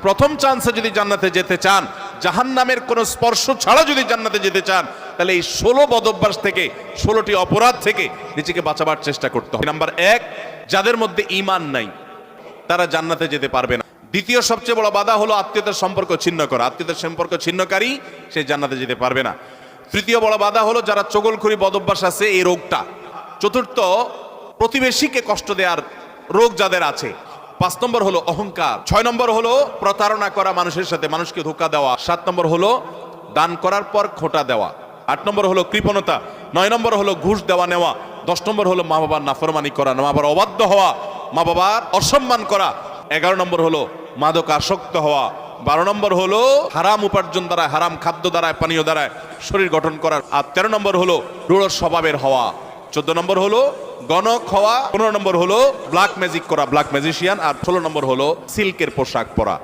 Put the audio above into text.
প্রথম চান্সে যদি জান্নাতে যেতে চান, জাহান্নামের কোনো স্পর্শ ছাড়া যদি জান্নাতে যেতে চান, তাহলে এই 16 বদঅভ্যাস থেকে, 16টি অপরাধ থেকে নিজেকে বাঁচাবার চেষ্টা করতে হবে। নাম্বার 1, যাদের মধ্যে ঈমান নাই তারা জান্নাতে যেতে পারবে না। দ্বিতীয় সবচেয়ে বড় বাধা হলো আত্মীয়তার সম্পর্ক ছিন্ন করা। আত্মীয়তার সম্পর্ক ছিন্নকারী সে জান্নাতে যেতে পারবে না। তৃতীয় বড় বাধা হলো যারা চগলখড়ি বদঅভ্যাস আছে, এই রোগটা। চতুর্থ, প্রতিবেশীকে কষ্ট দেওয়ার রোগ যাদের আছে। 5 নম্বর হলো অহংকার। 6 নম্বর হলো প্রতারণা করা, মানুষের সাথে মানুষকে ধোঁকা দেওয়া। 7 নম্বর হলো দান করার পর খোঁটা দেওয়া। 8 নম্বর হলো কৃপণতা। 9 নম্বর হলো ঘুষ দেওয়া নেওয়া। 10 নম্বর হলো মা বাবার নাফরমানি করা, মা বাবার অবাধ্য হওয়া, মা বাবার অসম্মান করা। 11 নম্বর হলো মাদক আসক্ত হওয়া। 12 নম্বর হলো হারাম উপার্জন দ্বারা, হারাম খাদ্য দ্বারা, পানীয় দ্বারা শরীর গঠন করা। আর 13 নম্বর হলো রূঢ় স্বভাবের হওয়া। 14 নম্বর হলো গণক হওয়া। 15 নম্বর হলো ব্ল্যাক ম্যাজিক করা, ব্ল্যাক ম্যাজিশিয়ান। আর 16 নম্বর হলো সিল্কের পোশাক পরা।